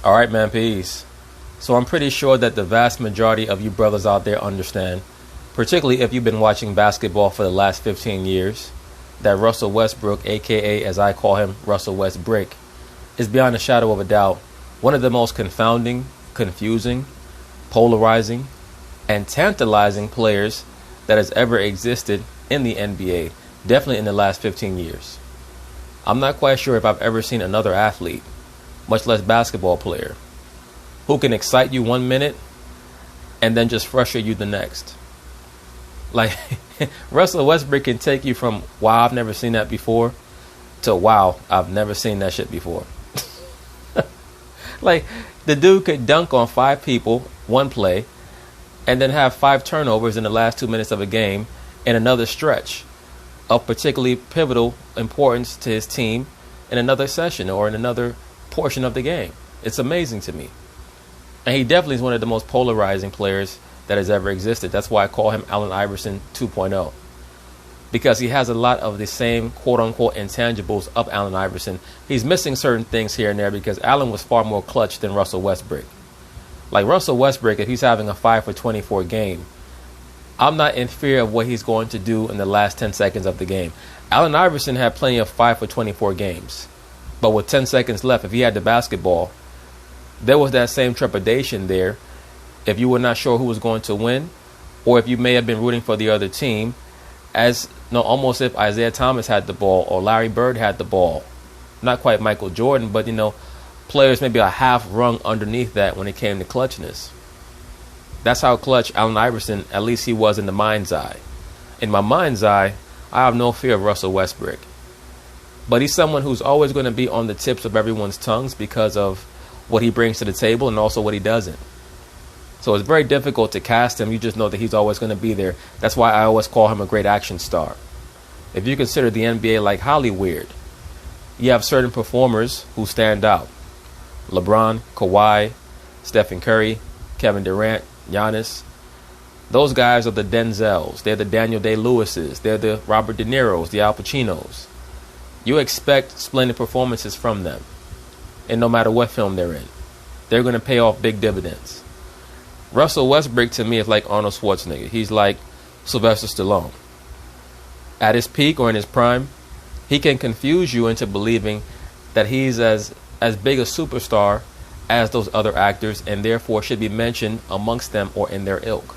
Alright, man, peace. So I'm pretty sure that the vast majority of you brothers out there understand, particularly if you've been watching basketball for the last 15 years, that Russell Westbrook, aka as I call him, Russell WestBrick, is beyond a shadow of a doubt one of the most confounding, confusing, polarizing, and tantalizing players that has ever existed in the NBA, definitely in the last 15 years. I'm not quite sure if I've ever seen another athlete, much less basketball player, who can excite you 1 minute and then just frustrate you the next. Like, Russell Westbrook can take you from, wow, I've never seen that before, to, wow, I've never seen that shit before. Like, the dude could dunk on 5 people, one play, and then have 5 turnovers in the last 2 minutes of a game in another stretch of particularly pivotal importance to his team in another session or in another portion of the game. It's amazing to me. And he definitely is one of the most polarizing players that has ever existed. That's why I call him Allen Iverson 2.0. Because he has a lot of the same quote-unquote intangibles of Allen Iverson. He's missing certain things here and there because Allen was far more clutch than Russell Westbrook. Like Russell Westbrook, if he's having a 5 for 24 game, I'm not in fear of what he's going to do in the last 10 seconds of the game. Allen Iverson had plenty of 5 for 24 games. But with 10 seconds left, if he had the basketball, there was that same trepidation there. If you were not sure who was going to win, or if you may have been rooting for the other team, as almost if Isaiah Thomas had the ball or Larry Bird had the ball. Not quite Michael Jordan, but players maybe a half rung underneath that when it came to clutchness. That's how clutch Allen Iverson, at least he was in the mind's eye. In my mind's eye, I have no fear of Russell Westbrook. But he's someone who's always going to be on the tips of everyone's tongues because of what he brings to the table and also what he doesn't. So it's very difficult to cast him. You just know that he's always going to be there. That's why I always call him a great action star. If you consider the NBA like Hollywood, you have certain performers who stand out. LeBron, Kawhi, Stephen Curry, Kevin Durant, Giannis. Those guys are the Denzels. They're the Daniel Day-Lewises. They're the Robert De Niros, the Al Pacinos. You expect splendid performances from them. And no matter what film they're in, they're going to pay off big dividends. Russell Westbrook to me is like Arnold Schwarzenegger. He's like Sylvester Stallone. At his peak or in his prime, he can confuse you into believing that he's as big a superstar as those other actors and therefore should be mentioned amongst them or in their ilk.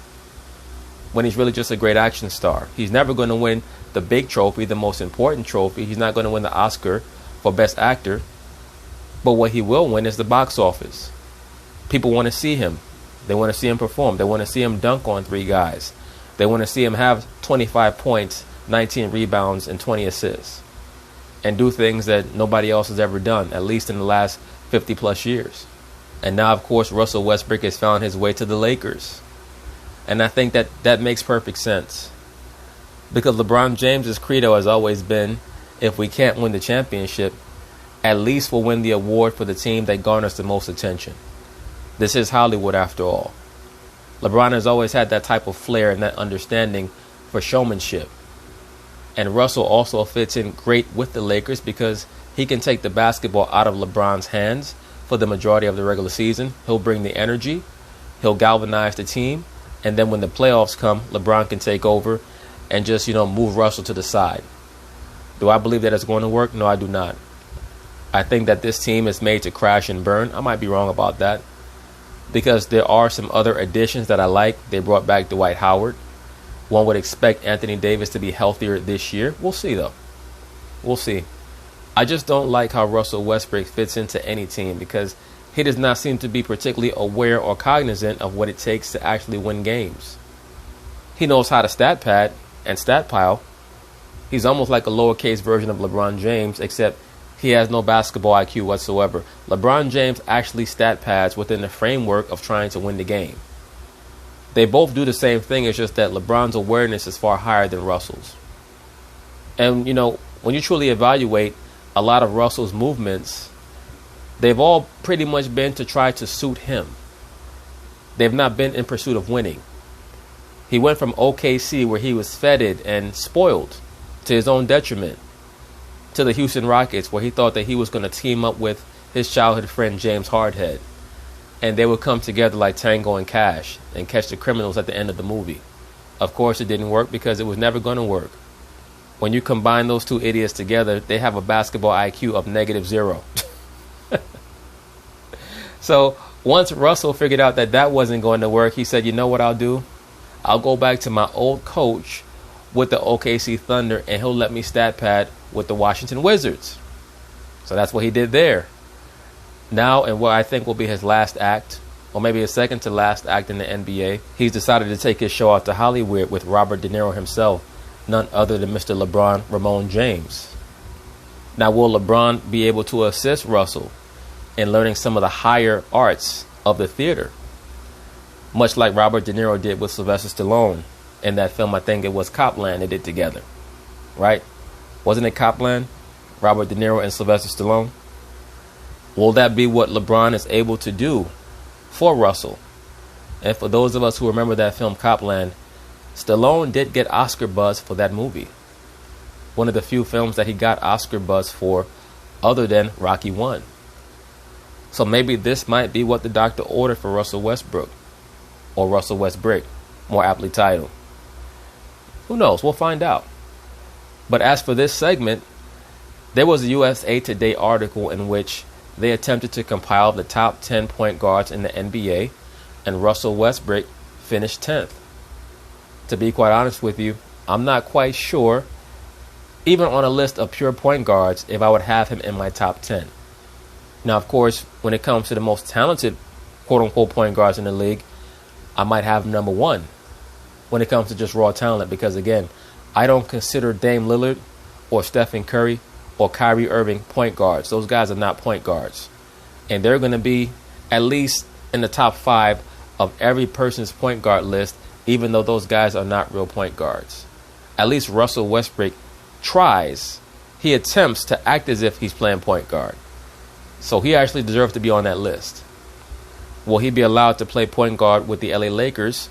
When he's really just a great action star. He's never going to win the big trophy, the most important trophy. He's not going to win the Oscar for Best Actor. But what he will win is the box office. People want to see him. They want to see him perform. They want to see him dunk on 3 guys. They want to see him have 25 points, 19 rebounds, and 20 assists. And do things that nobody else has ever done, at least in the last 50 plus years. And now, of course, Russell Westbrook has found his way to the Lakers. And I think that makes perfect sense. Because LeBron James's credo has always been, if we can't win the championship, at least we'll win the award for the team that garners the most attention. This is Hollywood after all. LeBron has always had that type of flair and that understanding for showmanship. And Russell also fits in great with the Lakers because he can take the basketball out of LeBron's hands for the majority of the regular season. He'll bring the energy. He'll galvanize the team. And then when the playoffs come, LeBron can take over and just, move Russell to the side. Do I believe that it's going to work? No, I do not. I think that this team is made to crash and burn. I might be wrong about that. Because there are some other additions that I like. They brought back Dwight Howard. One would expect Anthony Davis to be healthier this year. We'll see, though. We'll see. I just don't like how Russell Westbrook fits into any team because he does not seem to be particularly aware or cognizant of what it takes to actually win games. He knows how to stat pad and stat pile. He's almost like a lowercase version of LeBron James, except he has no basketball IQ whatsoever. LeBron James actually stat pads within the framework of trying to win the game. They both do the same thing. It's just that LeBron's awareness is far higher than Russell's. And, when you truly evaluate a lot of Russell's movements, they've all pretty much been to try to suit him. They've not been in pursuit of winning. He went from OKC, where he was feted and spoiled to his own detriment, to the Houston Rockets, where he thought that he was going to team up with his childhood friend James Hardhead. and they would come together like Tango and Cash and catch the criminals at the end of the movie. Of course, it didn't work because it was never going to work. When you combine those two idiots together, they have a basketball IQ of -0. So once Russell figured out that that wasn't going to work, he said, you know what I'll do? I'll go back to my old coach with the OKC Thunder, and he'll let me stat pad with the Washington Wizards. So that's what he did there. Now, in what I think will be his last act, or maybe his second to last act in the NBA, he's decided to take his show out to Hollywood with Robert De Niro himself, none other than Mr. LeBron Ramon James. Now, will LeBron be able to assist Russell in learning some of the higher arts of the theater? Much like Robert De Niro did with Sylvester Stallone in that film, I think it was Copland they did together. Right? Wasn't it Copland? Robert De Niro and Sylvester Stallone? Will that be what LeBron is able to do for Russell? And for those of us who remember that film Copland, Stallone did get Oscar buzz for that movie. One of the few films that he got Oscar buzz for other than Rocky 1. So maybe this might be what the doctor ordered for Russell Westbrook, or Russell WestBrick, more aptly titled. Who knows? We'll find out. But as for this segment, there was a USA Today article in which they attempted to compile the top 10 point guards in the NBA, and Russell Westbrook finished 10th. To be quite honest with you, I'm not quite sure, even on a list of pure point guards, if I would have him in my top 10. Now, of course, when it comes to the most talented quote-unquote point guards in the league, I might have him number 1 when it comes to just raw talent, because, again, I don't consider Dame Lillard or Stephen Curry or Kyrie Irving point guards. Those guys are not point guards. And they're going to be at least in the top 5 of every person's point guard list, even though those guys are not real point guards. At least Russell Westbrook tries. He attempts to act as if he's playing point guard. So he actually deserves to be on that list. Will he be allowed to play point guard with the LA Lakers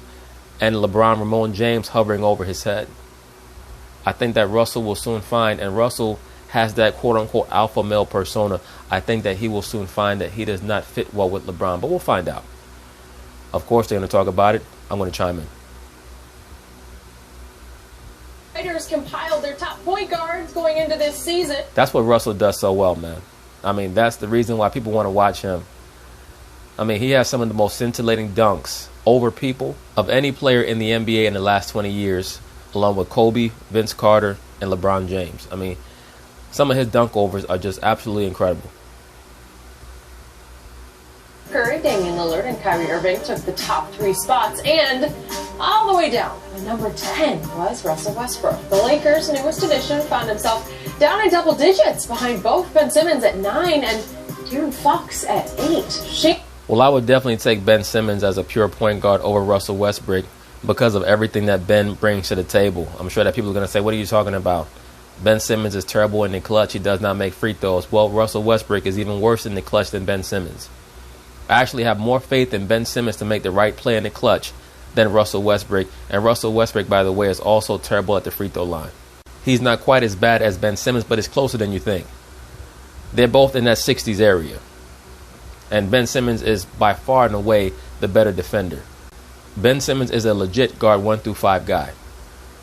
and LeBron Ramon James hovering over his head? I think that Russell will soon find, and Russell has that quote-unquote alpha male persona. I think that he will soon find that he does not fit well with LeBron, but we'll find out. Of course, they're going to talk about it. I'm going to chime in. Writers compiled their top point guards going into this season. That's what Russell does so well, man. I mean, that's the reason why people want to watch him. I mean, he has some of the most scintillating dunks over people of any player in the NBA in the last 20 years, along with Kobe, Vince Carter, and LeBron James. I mean, some of his dunk overs are just absolutely incredible. Curry, Damian Lillard, and Kyrie Irving took the top 3 spots, and all the way down, the number 10 was Russell Westbrook. The Lakers' newest addition found himself down in double digits behind both Ben Simmons at 9 and De'Aaron Fox at 8. Well, I would definitely take Ben Simmons as a pure point guard over Russell Westbrook because of everything that Ben brings to the table. I'm sure that people are going to say, what are you talking about? Ben Simmons is terrible in the clutch. He does not make free throws. Well, Russell Westbrook is even worse in the clutch than Ben Simmons. I actually have more faith in Ben Simmons to make the right play in the clutch than Russell Westbrook. And Russell Westbrook, by the way, is also terrible at the free throw line. He's not quite as bad as Ben Simmons, but it's closer than you think. They're both in that 60s area. And Ben Simmons is by far and away the better defender. Ben Simmons is a legit guard 1 through 5 guy.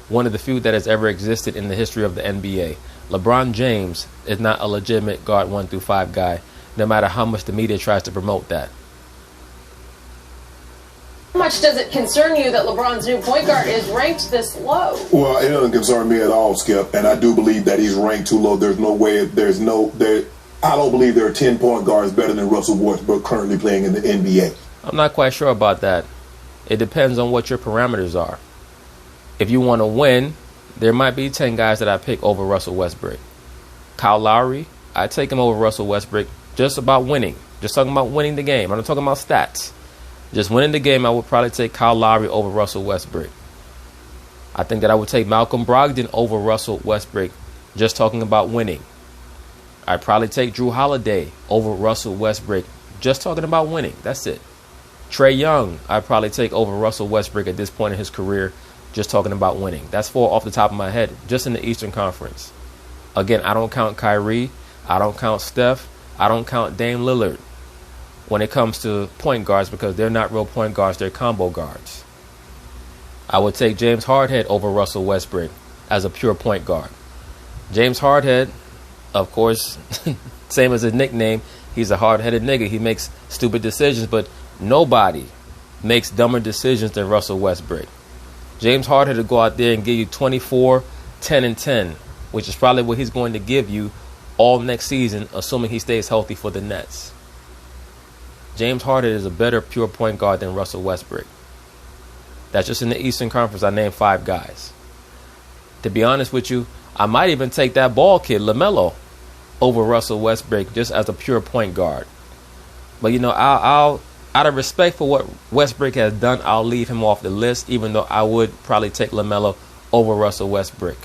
One of the few that has ever existed in the history of the NBA. LeBron James is not a legitimate guard 1 through 5 guy, no matter how much the media tries to promote that. How much does it concern you that LeBron's new point guard is ranked this low? Well, it doesn't concern me at all, Skip, and I do believe that he's ranked too low. There's no way, I don't believe there are 10 point guards better than Russell Westbrook currently playing in the NBA. I'm not quite sure about that. It depends on what your parameters are. If you want to win, there might be 10 guys that I pick over Russell Westbrook. Kyle Lowry, I take him over Russell Westbrook just about winning. Just talking about winning the game. I'm not talking about stats. Just winning the game, I would probably take Kyle Lowry over Russell Westbrook. I think that I would take Malcolm Brogdon over Russell Westbrook, just talking about winning. I'd probably take Drew Holiday over Russell Westbrook, just talking about winning. That's it. Trae Young, I'd probably take over Russell Westbrook at this point in his career, just talking about winning. That's 4 off the top of my head, just in the Eastern Conference. Again, I don't count Kyrie. I don't count Steph. I don't count Dame Lillard. when it comes to point guards because they're not real point guards, they're combo guards. I would take James Hardhead over Russell Westbrook as a pure point guard. James Hardhead, of course, same as his nickname, he's a hard-headed nigga. He makes stupid decisions, but nobody makes dumber decisions than Russell Westbrook. James Hardhead will go out there and give you 24, 10, and 10, which is probably what he's going to give you all next season, assuming he stays healthy for the Nets. James Harden is a better pure point guard than Russell Westbrook. That's just in the Eastern Conference. I named 5 guys. To be honest with you, I might even take that ball kid, LaMelo, over Russell Westbrook just as a pure point guard. But, you know, I'll out of respect for what Westbrook has done, I'll leave him off the list, even though I would probably take LaMelo over Russell Westbrook.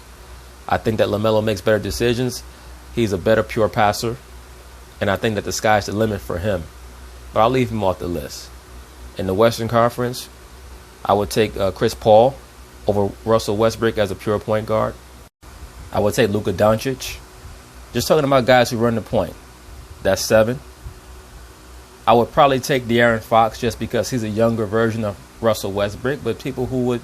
I think that LaMelo makes better decisions. He's a better pure passer. And I think that the sky's the limit for him. But I'll leave him off the list. In the Western Conference, I would take Chris Paul over Russell Westbrook as a pure point guard. I would take Luka Doncic. Just talking about guys who run the point. That's 7. I would probably take De'Aaron Fox just because he's a younger version of Russell Westbrook. But people who would,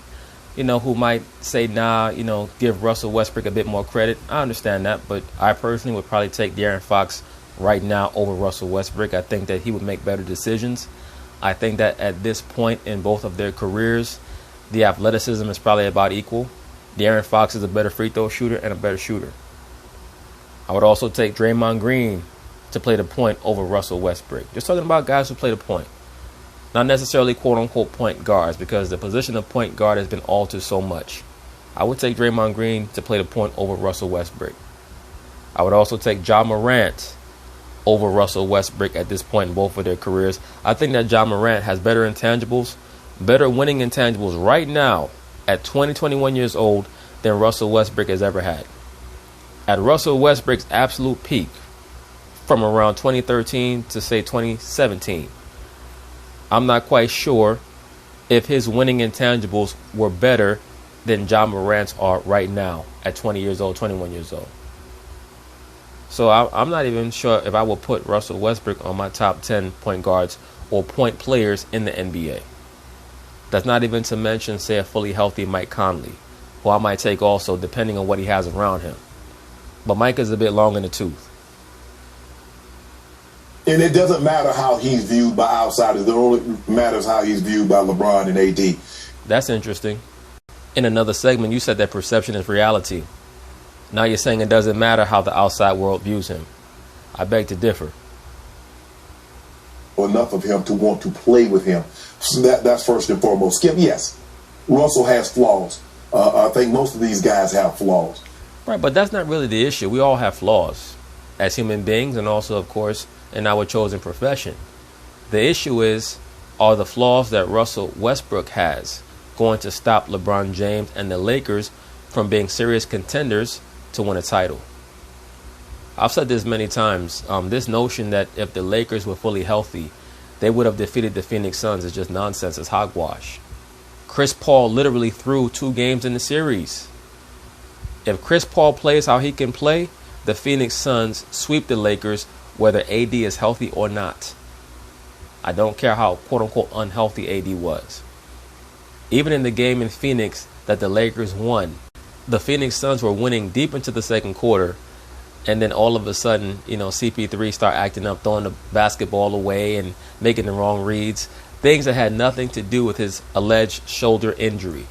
who might say, nah, give Russell Westbrook a bit more credit, I understand that. But I personally would probably take De'Aaron Fox right now over Russell Westbrook. I think that he would make better decisions. I think that at this point in both of their careers, the athleticism is probably about equal. De'Aaron Fox is a better free throw shooter and a better shooter. I would also take Draymond Green to play the point over Russell Westbrook. Just talking about guys who play the point. Not necessarily quote-unquote point guards, because the position of point guard has been altered so much. I would take Draymond Green to play the point over Russell Westbrook. I would also take Ja Morant over Russell Westbrook at this point in both of their careers. I think that Ja Morant has better intangibles, better winning intangibles right now at 21 years old than Russell Westbrook has ever had. At Russell Westbrook's absolute peak, from around 2013 to say 2017, I'm not quite sure if his winning intangibles were better than Ja Morant's are right now at 20 years old, 21 years old. So I'm not even sure if I will put Russell Westbrook on my top 10 point guards or point players in the NBA. That's not even to mention, say, a fully healthy Mike Conley, who I might take also depending on what he has around him. But Mike is a bit long in the tooth. And it doesn't matter how he's viewed by outsiders. It only matters how he's viewed by LeBron and AD. That's interesting. In another segment, you said that perception is reality. Now you're saying it doesn't matter how the outside world views him. I beg to differ. Enough of him to want to play with him. So that's first and foremost. Skip, yes, Russell has flaws. I think most of these guys have flaws. Right, but that's not really the issue. We all have flaws as human beings and also, of course, in our chosen profession. The issue is, are the flaws that Russell Westbrook has going to stop LeBron James and the Lakers from being serious contenders to win a title? I've said this many times. This notion that if the Lakers were fully healthy, they would have defeated the Phoenix Suns is just nonsense. It's hogwash. Chris Paul literally threw 2 games in the series. If Chris Paul plays how he can play, the Phoenix Suns sweep the Lakers whether AD is healthy or not. I don't care how quote-unquote unhealthy AD was. Even in the game in Phoenix that the Lakers won, the Phoenix Suns were winning deep into the second quarter, and then all of a sudden, CP3 start acting up, throwing the basketball away and making the wrong reads, things that had nothing to do with his alleged shoulder injury.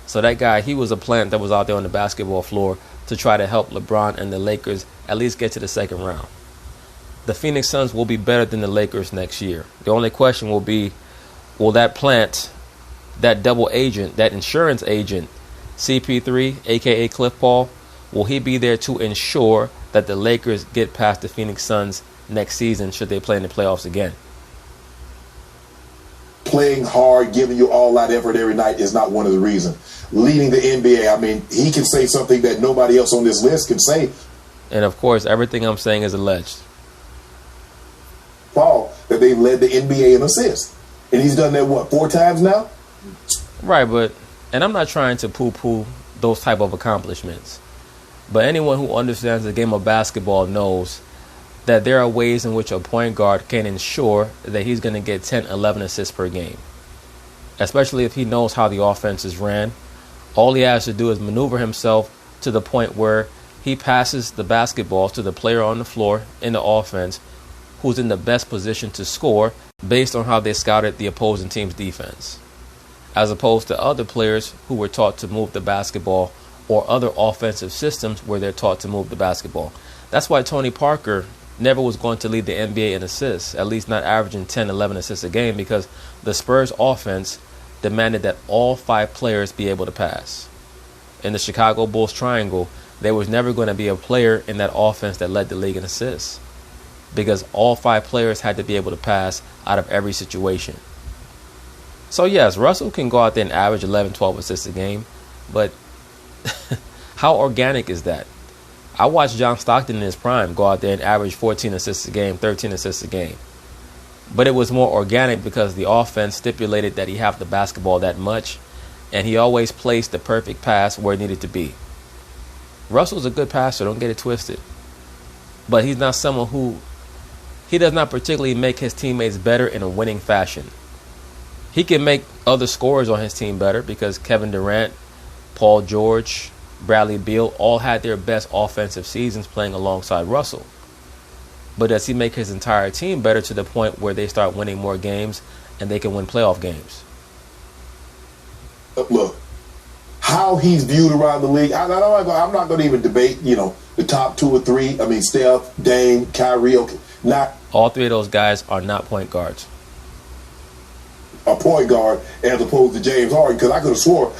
So that guy, he was a plant that was out there on the basketball floor to try to help LeBron and the Lakers at least get to the second round. The Phoenix Suns will be better than the Lakers next year. The only question will be, will that plant, that double agent, that insurance agent, CP3, a.k.a. Cliff Paul, will he be there to ensure that the Lakers get past the Phoenix Suns next season should they play in the playoffs again? Playing hard, giving you all that effort every night is not one of the reasons. Leading the NBA, I mean, he can say something that nobody else on this list can say. And of course, everything I'm saying is alleged. Paul, that they've led the NBA in assists. And he's done that, 4 times now? Right, and I'm not trying to poo-poo those type of accomplishments. But anyone who understands the game of basketball knows that there are ways in which a point guard can ensure that he's going to get 10, 11 assists per game, especially if he knows how the offense is ran. All he has to do is maneuver himself to the point where he passes the basketball to the player on the floor in the offense who's in the best position to score based on how they scouted the opposing team's defense, as opposed to other players who were taught to move the basketball or other offensive systems where they're taught to move the basketball. That's why Tony Parker never was going to lead the NBA in assists, at least not averaging 10, 11 assists a game, because the Spurs offense demanded that all 5 players be able to pass. In the Chicago Bulls triangle, there was never going to be a player in that offense that led the league in assists, because all 5 players had to be able to pass out of every situation. So yes, Russell can go out there and average 11, 12 assists a game, but how organic is that? I watched John Stockton in his prime go out there and average 14 assists a game, 13 assists a game. But it was more organic because the offense stipulated that he have the basketball that much, and he always placed the perfect pass where it needed to be. Russell's a good passer, don't get it twisted. But he's not someone he does not particularly make his teammates better in a winning fashion. He can make other scorers on his team better because Kevin Durant, Paul George, Bradley Beal all had their best offensive seasons playing alongside Russell. But does he make his entire team better to the point where they start winning more games and they can win playoff games? Look, how he's viewed around the league, I'm not going to even debate, the top 2 or 3. I mean, Steph, Dame, Kyrie, not all 3 of those guys are not point guards. A point guard as opposed to James Harden, because I could have swore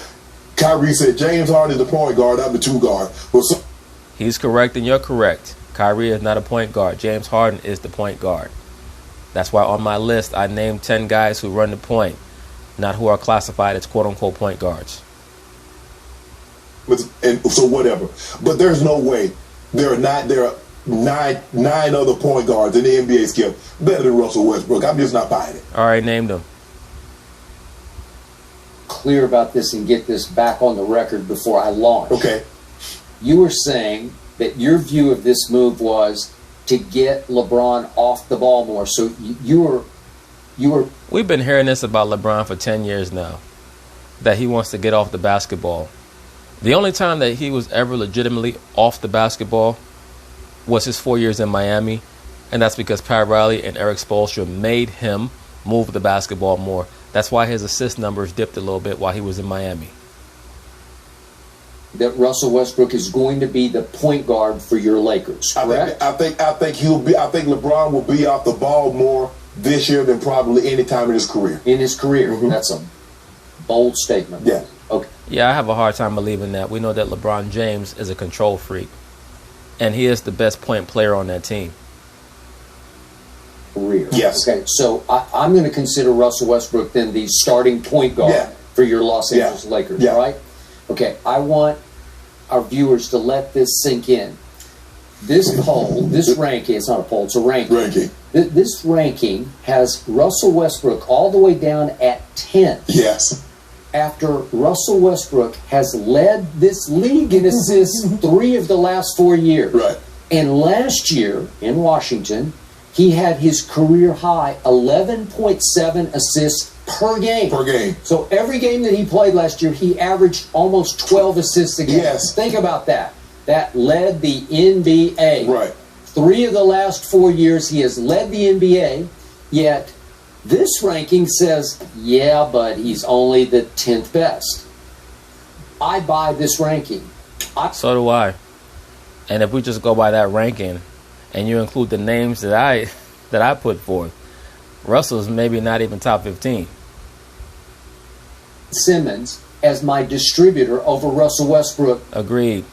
Kyrie said James Harden is the point guard, I'm the 2 guard. He's correct and you're correct. Kyrie is not a point guard. James Harden is the point guard. That's why on my list I named 10 guys who run the point, not who are classified as quote-unquote point guards. And so whatever. But there's no way there are 9 other point guards in the NBA, Skip, better than Russell Westbrook. I'm just not buying it. All right, name them. Clear about this and get this back on the record before I launch. Okay. You were saying that your view of this move was to get LeBron off the ball more. So you were. We've been hearing this about LeBron for 10 years now, that he wants to get off the basketball. The only time that he was ever legitimately off the basketball was his 4 years in Miami, and that's because Pat Riley and Eric Spoelstra made him move the basketball more. That's why his assist numbers dipped a little bit while he was in Miami. That Russell Westbrook is going to be the point guard for your Lakers, correct? I think LeBron will be off the ball more this year than probably any time in his career. In his career, That's a bold statement. Yeah. Okay. Yeah, I have a hard time believing that. We know that LeBron James is a control freak, and he is the best point player on that team. Career. Yes. Okay, so I'm going to consider Russell Westbrook then the starting point guard for your Los Angeles Lakers, right? Okay, I want our viewers to let this sink in. This poll, this ranking, it's not a poll, it's a ranking. This ranking has Russell Westbrook all the way down at 10th. Yes. After Russell Westbrook has led this league in assists 3 of the last 4 years. Right. And last year in Washington, he had his career high 11.7 assists per game. So every game that he played last year, he averaged almost 12 assists a game. Yes. Think about that. That led the NBA. Right. 3 of the last 4 years, he has led the NBA, yet this ranking says, yeah, but he's only the 10th best. I buy this ranking. So do I. And if we just go by that ranking, and you include the names that I put forth, Russell's maybe not even top 15. Simmons as my distributor over Russell Westbrook. Agreed.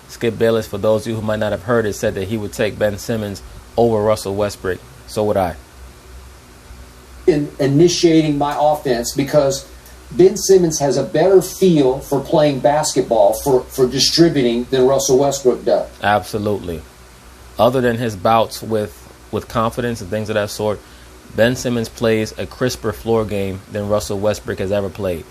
Skip Bayless, for those of you who might not have heard it, said that he would take Ben Simmons over Russell Westbrook. So would I. In initiating my offense, because Ben Simmons has a better feel for playing basketball, for distributing, than Russell Westbrook does. Absolutely. Other than his bouts with confidence and things of that sort, Ben Simmons plays a crisper floor game than Russell Westbrook has ever played.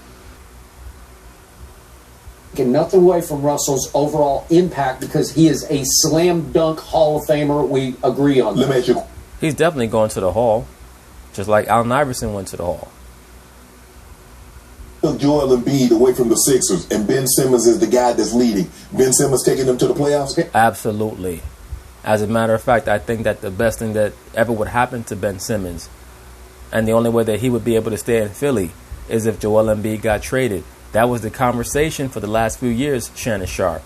Taking nothing away from Russell's overall impact because he is a slam dunk Hall of Famer. We agree on that. Let me ask you. He's definitely going to the Hall, just like Allen Iverson went to the Hall. Took Joel Embiid away from the Sixers, and Ben Simmons is the guy that's leading. Ben Simmons taking them to the playoffs? Absolutely. As a matter of fact, I think that the best thing that ever would happen to Ben Simmons, and the only way that he would be able to stay in Philly, is if Joel Embiid got traded. That was the conversation for the last few years, Shannon Sharp,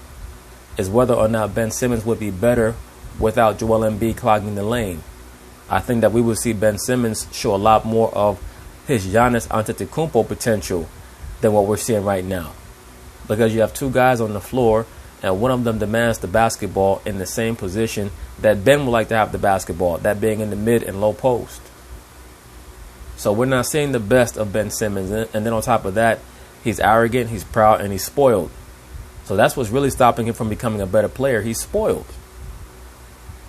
is whether or not Ben Simmons would be better without Joel Embiid clogging the lane. I think that we will see Ben Simmons show a lot more of his Giannis Antetokounmpo potential than what we're seeing right now. Because you have two guys on the floor, and one of them demands the basketball in the same position that Ben would like to have the basketball, that being in the mid and low post. So we're not seeing the best of Ben Simmons. And then on top of that, he's arrogant, he's proud, and he's spoiled. So that's what's really stopping him from becoming a better player. He's spoiled.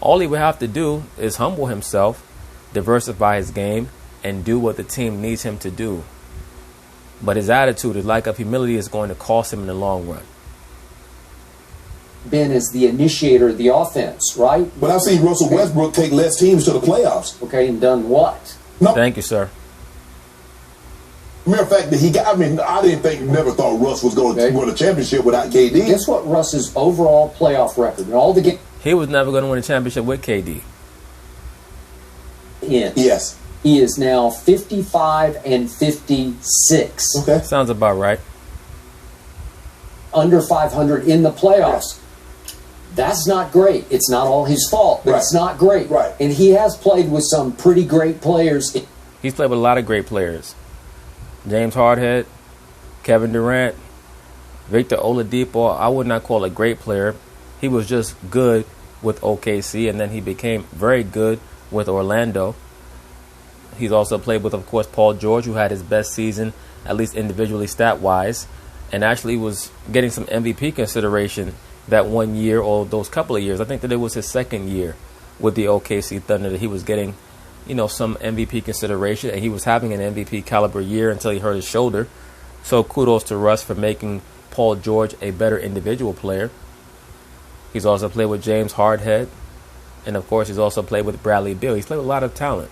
All he would have to do is humble himself, diversify his game, and do what the team needs him to do. But his attitude, his lack of humility, is going to cost him in the long run. Ben is the initiator of the offense, right? But I've seen Russell Westbrook take less teams to the playoffs. Okay, and done what? No. Thank you, sir. Mere fact that never thought Russ was going to win a championship without KD. Guess what Russ's overall playoff record? And all the games. He was never going to win a championship with KD. Yes. He is now 55-56. Okay. Sounds about right. Under 500 in the playoffs. That's not great. It's not all his fault, but it's not great. Right. And he has played with some pretty great players. He's played with a lot of great players. James Harden, Kevin Durant, Victor Oladipo. I would not call a great player. He was just good with OKC, and then he became very good with Orlando. He's also played with, of course, Paul George, who had his best season, at least individually stat-wise, and actually was getting some MVP consideration that 1 year or those couple of years. I think that it was his second year with the OKC Thunder that he was getting, some MVP consideration, and he was having an MVP caliber year until he hurt his shoulder. So kudos to Russ for making Paul George a better individual player. He's also played with James Harden, and of course he's also played with Bradley Beal. He's played with a lot of talent.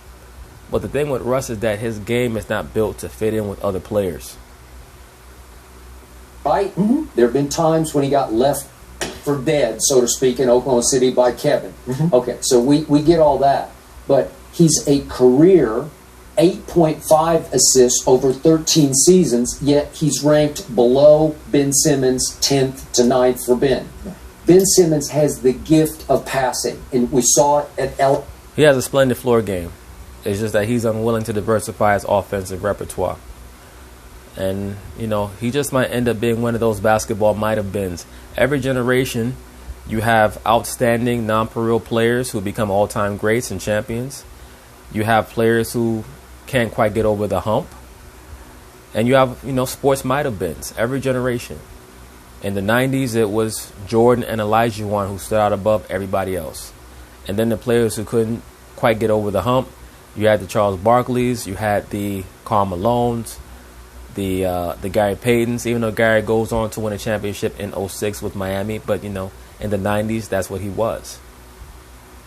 But the thing with Russ is that his game is not built to fit in with other players. Right? Mm-hmm. There have been times when he got left for dead, so to speak, in Oklahoma City by Kevin. Mm-hmm. Okay, so we get all that. But he's a career 8.5 assists over 13 seasons, yet he's ranked below Ben Simmons, 10th to 9th for Ben. Ben Simmons has the gift of passing, and we saw it at L. He has a splendid floor game. It's just that he's unwilling to diversify his offensive repertoire. And, he just might end up being one of those basketball might-have-beens. Every generation, you have outstanding non-perennial players who become all-time greats and champions. You have players who can't quite get over the hump. And you have, sports might-have-beens. Every generation. In the 90s, it was Jordan and Olajuwon who stood out above everybody else. And then the players who couldn't quite get over the hump, you had the Charles Barkleys, you had the Karl Malones, the Gary Paytons, even though Gary goes on to win a championship in 06 with Miami, but, in the 90s, that's what he was.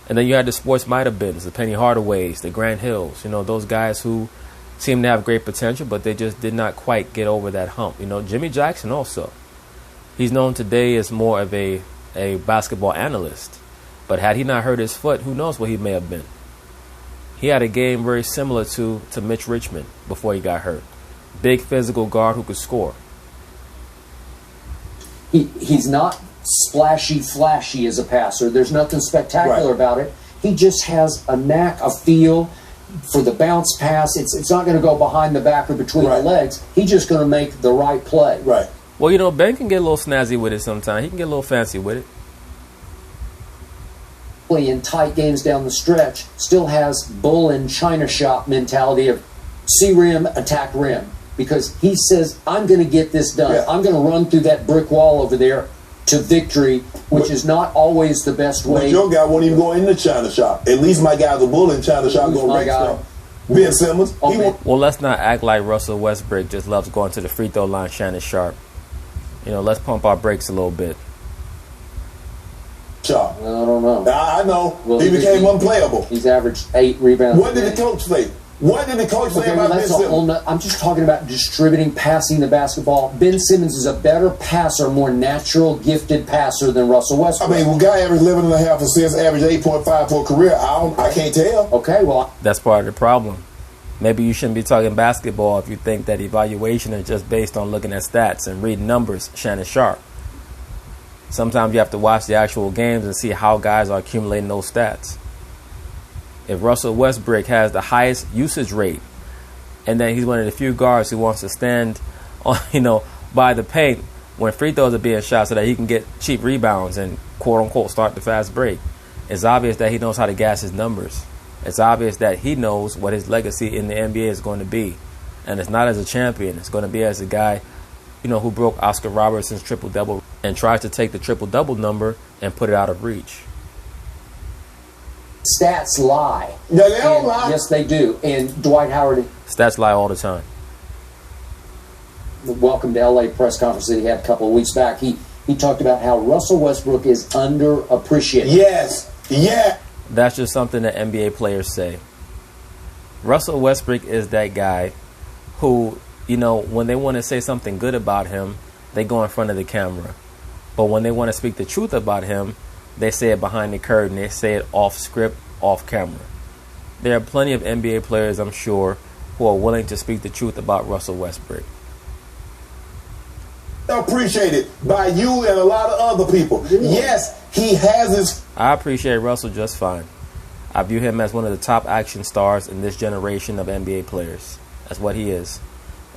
And then you had the sports might-have-beens, the Penny Hardaways, the Grant Hills, those guys who seemed to have great potential, but they just did not quite get over that hump. Jimmy Jackson also. He's known today as more of a basketball analyst. But had he not hurt his foot, who knows what he may have been. He had a game very similar to Mitch Richmond before he got hurt. Big physical guard who could score. He's not splashy, flashy as a passer. There's nothing spectacular about it. He just has a knack, a feel for the bounce pass. It's not going to go behind the back or between the legs. He's just going to make the right play. Right. Well, Ben can get a little snazzy with it sometimes. He can get a little fancy with it. In tight games down the stretch, still has bull in China shop mentality of see rim, attack rim. Because he says, I'm going to get this done. Yeah. I'm going to run through that brick wall over there to victory, which is not always the best way. But your guy won't even go in the China shop. At least my guy's a bull in China shop. Going to stuff. Ben Simmons. Well, let's not act like Russell Westbrook just loves going to the free throw line, Shannon Sharp. let's pump our brakes a little bit. Sharp. I don't know. I know. Well, he became unplayable. He's averaged 8 rebounds. What did the coach say? What did the coach say about Ben Simmons? I'm just talking about distributing, passing the basketball. Ben Simmons is a better passer, more natural, gifted passer than Russell Westbrook. I mean, when guy averaged 11.5 assists, averaged 8.5 for a career, I can't tell. Okay, well, that's part of the problem. Maybe you shouldn't be talking basketball if you think that evaluation is just based on looking at stats and reading numbers, Shannon Sharp. Sometimes you have to watch the actual games and see how guys are accumulating those stats. If Russell WestBrick has the highest usage rate, and then he's one of the few guards who wants to stand on, by the paint when free throws are being shot so that he can get cheap rebounds and quote unquote start the fast break, it's obvious that he knows how to gas his numbers. It's obvious that he knows what his legacy in the NBA is going to be. And it's not as a champion. It's going to be as a guy, who broke Oscar Robertson's triple-double and tried to take the triple-double number and put it out of reach. Stats lie. Yeah, they don't lie. Yes, they do. And Dwight Howard. Stats lie all the time. Welcome to LA press conference that he had a couple of weeks back. He talked about how Russell Westbrook is underappreciated. Yes. Yeah. That's just something that NBA players say. Russell Westbrook is that guy who, when they want to say something good about him, they go in front of the camera. But when they want to speak the truth about him, they say it behind the curtain. They say it off script, off camera. There are plenty of NBA players, I'm sure, who are willing to speak the truth about Russell Westbrook. Appreciated by you and a lot of other people. Yes, he has his... I appreciate Russell just fine. I view him as one of the top action stars in this generation of NBA players. That's what he is.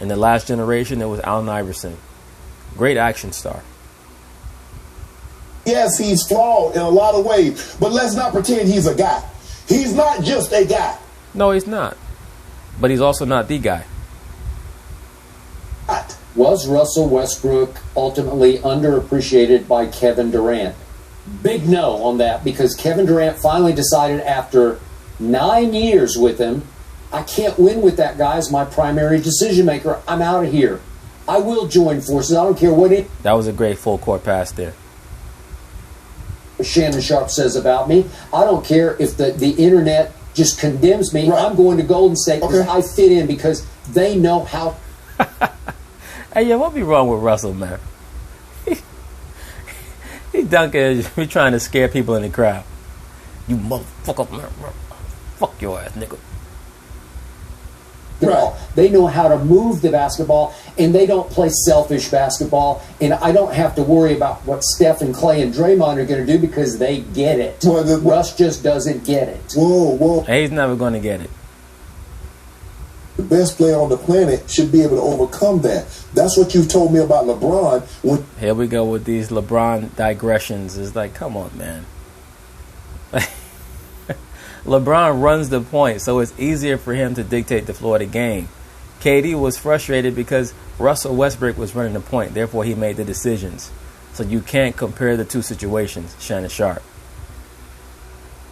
In the last generation, it was Allen Iverson. Great action star. Yes, he's flawed in a lot of ways, but let's not pretend he's a guy. He's not just a guy. No, he's not. But he's also not the guy. Was Russell Westbrook ultimately underappreciated by Kevin Durant? Big no on that, because Kevin Durant finally decided after 9 years with him, I can't win with that guy as my primary decision maker. I'm out of here. I will join forces. I don't care what it... That was a great full court pass there. Shannon Sharp says about me. I don't care if the internet just condemns me. Right. I'm going to Golden State because I fit in, because they know how... Hey, yo, what be wrong with Russell, man? He dunking, we trying to scare people in the crowd. You motherfucker, man. Fuck your ass, nigga. Right. They know how to move the basketball, and they don't play selfish basketball. And I don't have to worry about what Steph and Clay and Draymond are going to do, because they get it. Russ just doesn't get it. Whoa. He's never going to get it. The best player on the planet should be able to overcome that. That's what you told me about LeBron. Here we go with these LeBron digressions. It's like, come on, man. LeBron runs the point, so it's easier for him to dictate the flow of the game. KD was frustrated because Russell Westbrook was running the point. Therefore, he made the decisions. So you can't compare the two situations, Shannon Sharp.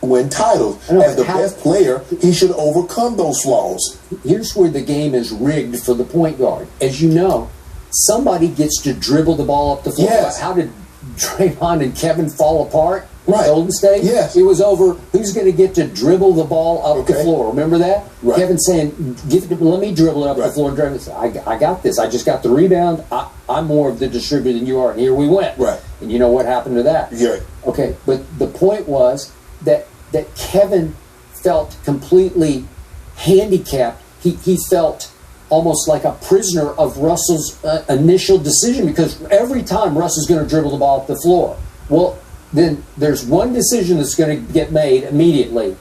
Win titles. As the best player, he should overcome those flaws. Here's where the game is rigged for the point guard. As you know, somebody gets to dribble the ball up the floor. Yes. How did Draymond and Kevin fall apart? Right. Golden State? Yes. It was over who's going to get to dribble the ball up the floor. Remember that? Right. Kevin saying, let me dribble it up the floor. And I got this. I just got the rebound. I'm more of the distributor than you are. And here we went. Right. And you know what happened to that? Yeah. Okay, but the point was that Kevin felt completely handicapped. He felt almost like a prisoner of Russell's initial decision, because every time Russ is going to dribble the ball up the floor, well, then there's one decision that's going to get made immediately.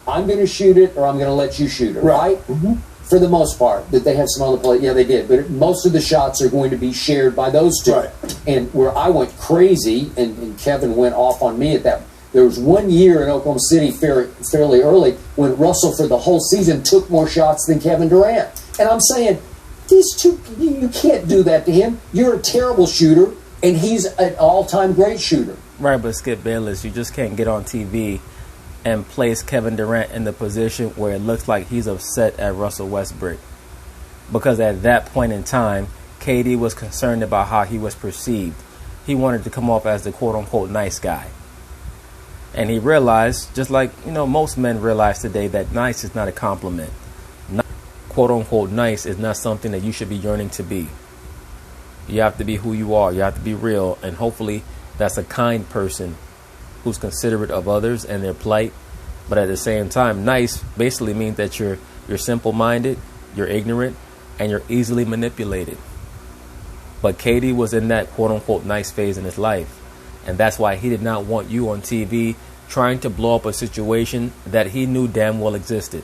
I'm going to shoot it, or I'm going to let you shoot it, right? Mm-hmm. For the most part. Did they have some other play? Yeah, they did. But most of the shots are going to be shared by those two. Right. And where I went crazy, and Kevin went off on me at that, there was 1 year in Oklahoma City fairly early when Russell for the whole season took more shots than Kevin Durant. And I'm saying, these two, you can't do that to him. You're a terrible shooter, and he's an all-time great shooter. Right, but Skip Bayless, you just can't get on TV and place Kevin Durant in the position where it looks like he's upset at Russell Westbrook. Because at that point in time, KD was concerned about how he was perceived. He wanted to come off as the quote-unquote nice guy. And he realized, just like, most men realize today, that nice is not a compliment. Quote-unquote nice is not something that you should be yearning to be. You have to be who you are. You have to be real. And hopefully that's a kind person who's considerate of others and their plight. But at the same time, nice basically means that you're simple-minded, you're ignorant, and you're easily manipulated. But KD was in that quote-unquote nice phase in his life. And that's why he did not want you on TV trying to blow up a situation that he knew damn well existed.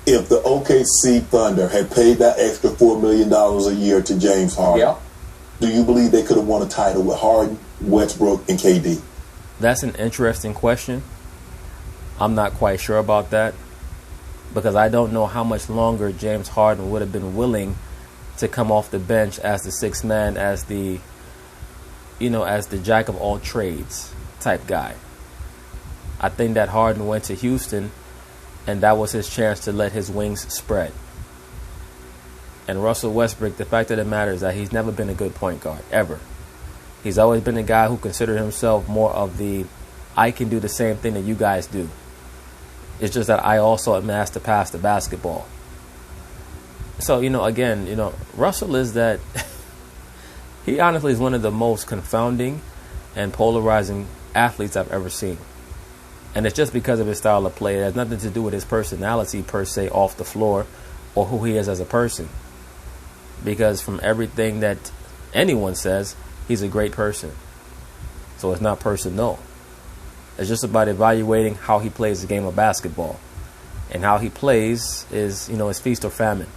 If the OKC Thunder had paid that extra $4 million a year to James Harden, do you believe they could have won a title with Harden, Westbrook, and KD? That's an interesting question. I'm not quite sure about that, because I don't know how much longer James Harden would have been willing to come off the bench as the sixth man, as the jack of all trades type guy. I think that Harden went to Houston, and that was his chance to let his wings spread. And Russell Westbrook, the fact of the matter is that he's never been a good point guard, ever. He's always been a guy who considered himself more of the, I can do the same thing that you guys do. It's just that I also am asked to pass the basketball. So, again, Russell is that, he honestly is one of the most confounding and polarizing athletes I've ever seen. And it's just because of his style of play. It has nothing to do with his personality per se off the floor or who he is as a person. Because from everything that anyone says, he's a great person. So it's not personal. It's just about evaluating how he plays the game of basketball. And how he plays is, is feast or famine.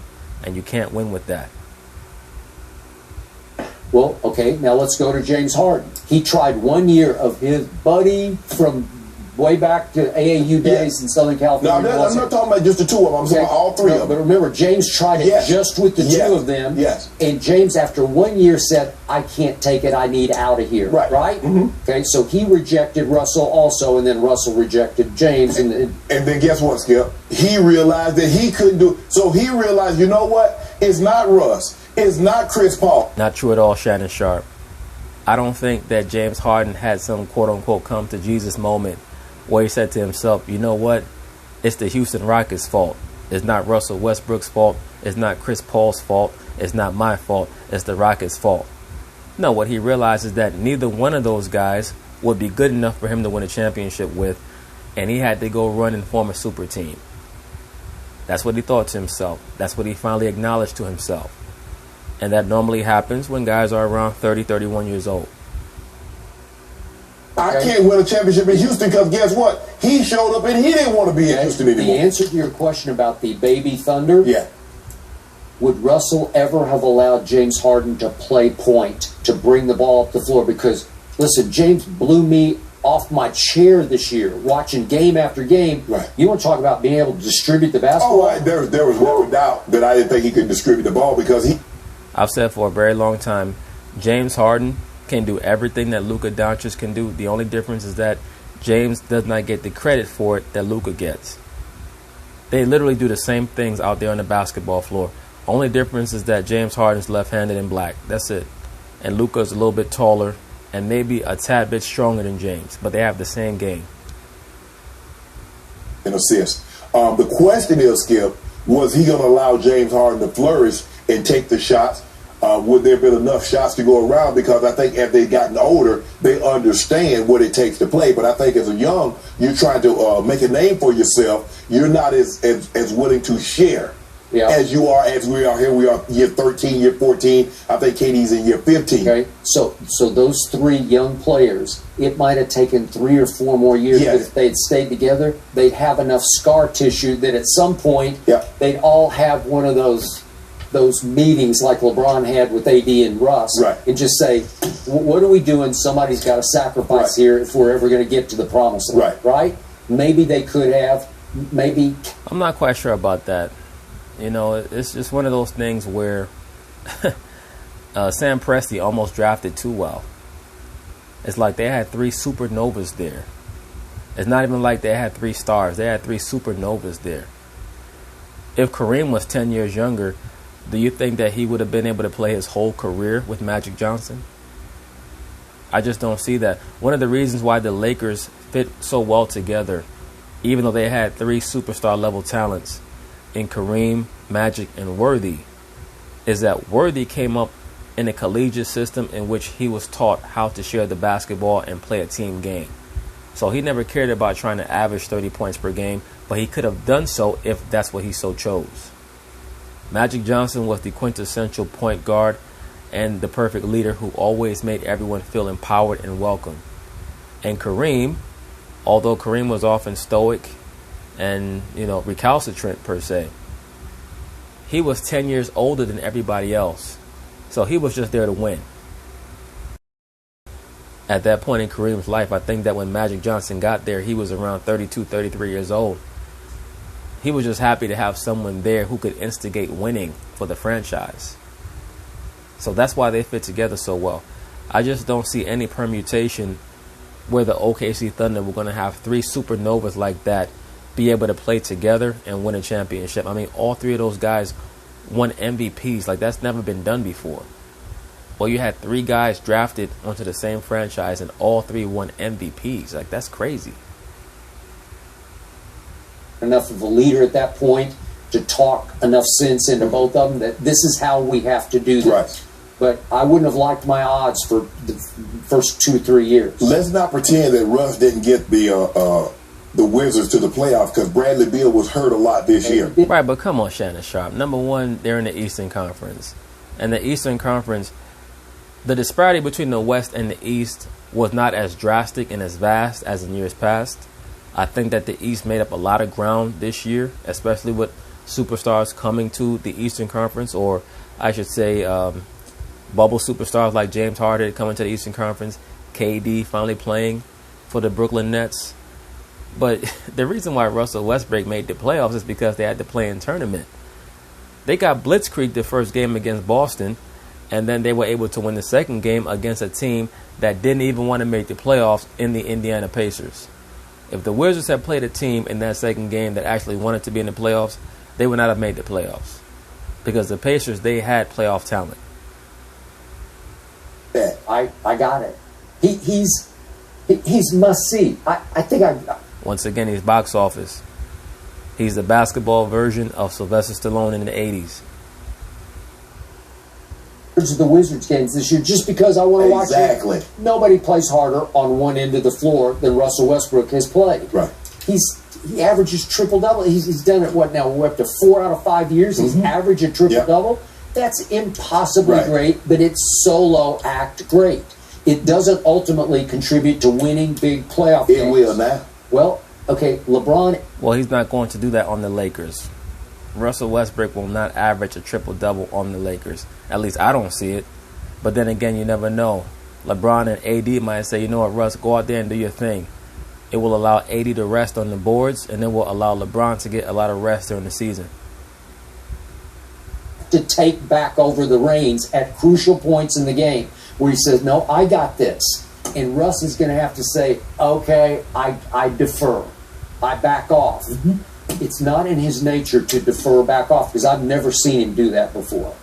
And you can't win with that. Well, okay, now let's go to James Harden. He tried 1 year of his buddy from way back to AAU days in Southern California. No, I'm not talking about just the two of them. I'm talking about all three of them. But remember, James tried it just with the two of them. Yes. And James, after 1 year, said, I can't take it. I need out of here. Right? Mm-hmm. Okay, so he rejected Russell also, and then Russell rejected James. And then guess what, Skip? He realized that he couldn't do it. So he realized, you know what? It's not Russ. It's not Chris Paul. Not true at all, Shannon Sharp. I don't think that James Harden had some quote-unquote come to Jesus moment where he said to himself, you know what? It's the Houston Rockets' fault. It's not Russell Westbrook's fault. It's not Chris Paul's fault. It's not my fault. It's the Rockets' fault. No, what he realized is that neither one of those guys would be good enough for him to win a championship with, and he had to go run and form a super team. That's what he thought to himself. That's what he finally acknowledged to himself. And that normally happens when guys are around 30, 31 years old. I can't win a championship in Houston because guess what? He showed up and he didn't want to be in Houston anymore. The answer to your question about the baby Thunder, would Russell ever have allowed James Harden to play point, to bring the ball up the floor? Because, listen, James blew me off my chair this year, watching game after game. You want to talk about being able to distribute the basketball? There was no doubt that I didn't think he could distribute the ball because he... I've said for a very long time, James Harden can do everything that Luka Doncic can do. The only difference is that James does not get the credit for it that Luka gets. They literally do the same things out there on the basketball floor. Only difference is that James Harden's left-handed and black. That's it. And Luka's a little bit taller and maybe a tad bit stronger than James, but they have the same game. An assist. The question is, Skip, was he going to allow James Harden to flourish and take the shots? Would there have been enough shots to go around? Because I think as they've gotten older, they understand what it takes to play. But I think as a young, you're trying to make a name for yourself. You're not as willing to share as you are, as we are here. We are year 13, year 14. I think KD's in year 15. Okay, so those three young players, it might have taken 3 or 4 more years. But if they'd stayed together, they'd have enough scar tissue that at some point they'd all have one of those meetings like LeBron had with AD and Russ, and just say, what are we doing? Somebody's got to sacrifice here if we're ever going to get to the promised land, right? Maybe they could have, maybe. I'm not quite sure about that. It's just one of those things where Sam Presti almost drafted too well. It's like they had 3 supernovas there. It's not even like they had 3 stars. They had 3 supernovas there. If Kareem was 10 years younger, do you think that he would have been able to play his whole career with Magic Johnson? I just don't see that. One of the reasons why the Lakers fit so well together, even though they had 3 superstar level talents in Kareem, Magic, and Worthy, is that Worthy came up in a collegiate system in which he was taught how to share the basketball and play a team game. So he never cared about trying to average 30 points per game, but he could have done so if that's what he so chose. Magic Johnson was the quintessential point guard and the perfect leader who always made everyone feel empowered and welcome. And Kareem, although Kareem was often stoic and, recalcitrant per se, he was 10 years older than everybody else. So he was just there to win. At that point in Kareem's life, I think that when Magic Johnson got there, he was around 32, 33 years old. He was just happy to have someone there who could instigate winning for the franchise. So that's why they fit together so well. I just don't see any permutation where the OKC Thunder were going to have 3 supernovas like that be able to play together and win a championship. I mean, all 3 of those guys won MVPs. Like, that's never been done before. Well, you had 3 guys drafted onto the same franchise and all 3 won MVPs. Like, that's crazy. Enough of a leader at that point to talk enough sense into both of them that this is how we have to do this. Right. But I wouldn't have liked my odds for the first 2-3 years. Let's not pretend that Russ didn't get the Wizards to the playoffs because Bradley Beal was hurt a lot this year. Right, but come on, Shannon Sharp. Number one, they're in the Eastern Conference. And the Eastern Conference, the disparity between the West and the East was not as drastic and as vast as in years past. I think that the East made up a lot of ground this year, especially with superstars coming to the Eastern Conference, or I should say bubble superstars like James Harden coming to the Eastern Conference, KD finally playing for the Brooklyn Nets. But the reason why Russell Westbrook made the playoffs is because they had to play in tournament. They got blitzkrieged the first game against Boston, and then they were able to win the second game against a team that didn't even want to make the playoffs in the Indiana Pacers. If the Wizards had played a team in that second game that actually wanted to be in the playoffs, they would not have made the playoffs. Because the Pacers, they had playoff talent. I got it. He's must see. I think Once again, he's box office. He's the basketball version of Sylvester Stallone in the 80s. The Wizards games this year just because I want to watch it. Exactly. Nobody plays harder on one end of the floor than Russell Westbrook has played. Right. He averages triple-double. He's done it, what now? We're up to 4 out of 5 years. He's averaged a triple-double. That's impossibly great, but it's solo act great. It doesn't ultimately contribute to winning big playoff games. It will now. Well, okay, LeBron. Well, he's not going to do that on the Lakers. Russell Westbrook will not average a triple-double on the Lakers. At least I don't see it. But then again, you never know. LeBron and AD might say, you know what, Russ, go out there and do your thing. It will allow AD to rest on the boards, and then will allow LeBron to get a lot of rest during the season. To take back over the reins at crucial points in the game where he says, no, I got this. And Russ is going to have to say, okay, I defer. I back off. It's not in his nature to defer back off because I've never seen him do that before.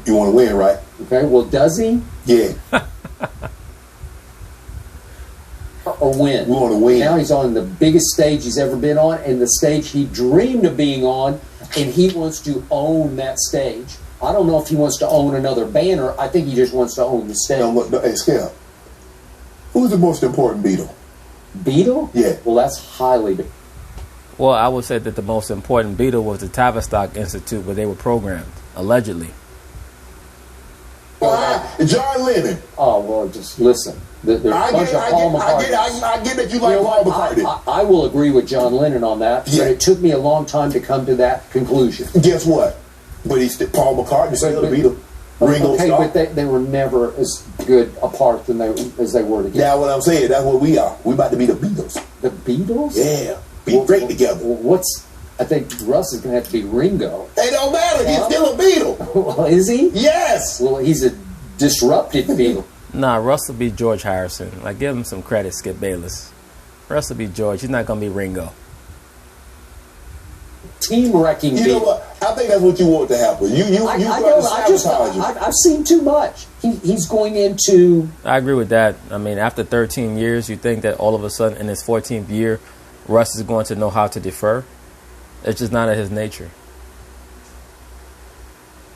You want to win, right? Okay, well, does he? Yeah. Or win? We want to win. Now he's on the biggest stage he's ever been on and the stage he dreamed of being on, and he wants to own that stage. I don't know if he wants to own another banner. I think he just wants to own the stage. No, hey, Skip. Who's the most important Beatle? Beatle? Yeah. Well, that's highly. Well, I would say that the most important Beatle was the Tavistock Institute where they were programmed, allegedly. John Lennon. Oh, well, just listen. I get that you like Paul McCartney. I will agree with John Lennon on that, but it took me a long time to come to that conclusion. Guess what? But Paul McCartney still the Beatle. Ringo Okay, Starr. but they were never as good apart as they were together. That's what I'm saying. That's what we are. We about to be the Beatles. The Beatles? Yeah. Be great together. I think Russ is going to have to be Ringo. It don't matter. He's still a Beatle. Well, is he? Yes. Well, he's a disrupted Beatle. Nah, Russ will be George Harrison. Like, give him some credit, Skip Bayless. Russ will be George. He's not going to be Ringo. Team wrecking. You know what? I think that's what you want to happen. I've seen too much. He's going into. I agree with that. I mean, after 13 years, you think that all of a sudden in his 14th year, Russ is going to know how to defer? It's just not in his nature.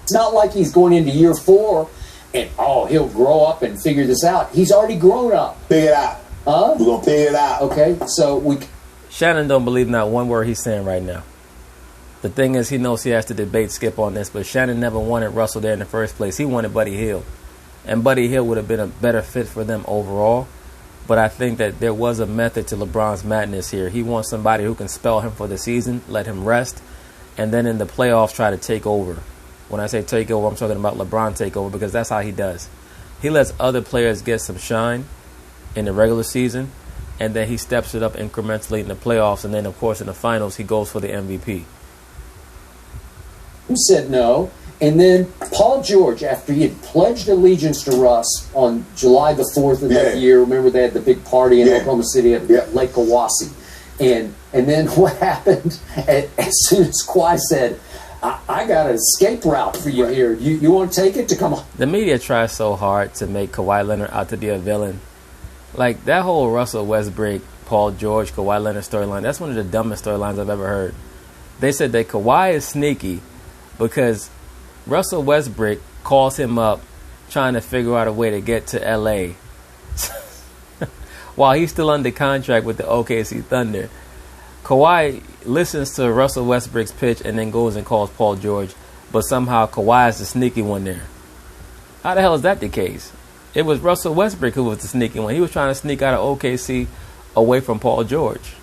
It's not like he's going into year 4 and, he'll grow up and figure this out. He's already grown up. Figure it out. Huh? We're going to figure it out. Okay, so Shannon don't believe not one word he's saying right now. The thing is, he knows he has to debate Skip on this, but Shannon never wanted Russell there in the first place. He wanted Buddy Hield. And Buddy Hield would have been a better fit for them overall. But I think that there was a method to LeBron's madness here. He wants somebody who can spell him for the season, let him rest, and then in the playoffs try to take over. When I say take over, I'm talking about LeBron take over, because that's how he does. He lets other players get some shine in the regular season, and then he steps it up incrementally in the playoffs, and then, of course, in the finals, he goes for the MVP. He said no. And then Paul George, after he had pledged allegiance to Russ on July the 4th of that year, remember they had the big party in Oklahoma City at Lake Kawasi. And then what happened, as soon as Kawhi said, I got an escape route for you here. You want to take it to come on? The media tries so hard to make Kawhi Leonard out to be a villain. Like, that whole Russell Westbrook, Paul George, Kawhi Leonard storyline, that's one of the dumbest storylines I've ever heard. They said that Kawhi is sneaky because Russell Westbrook calls him up trying to figure out a way to get to L.A. while he's still under contract with the OKC Thunder. Kawhi listens to Russell Westbrook's pitch and then goes and calls Paul George, but somehow Kawhi is the sneaky one there. How the hell is that the case? It was Russell Westbrook who was the sneaky one. He was trying to sneak out of OKC away from Paul George.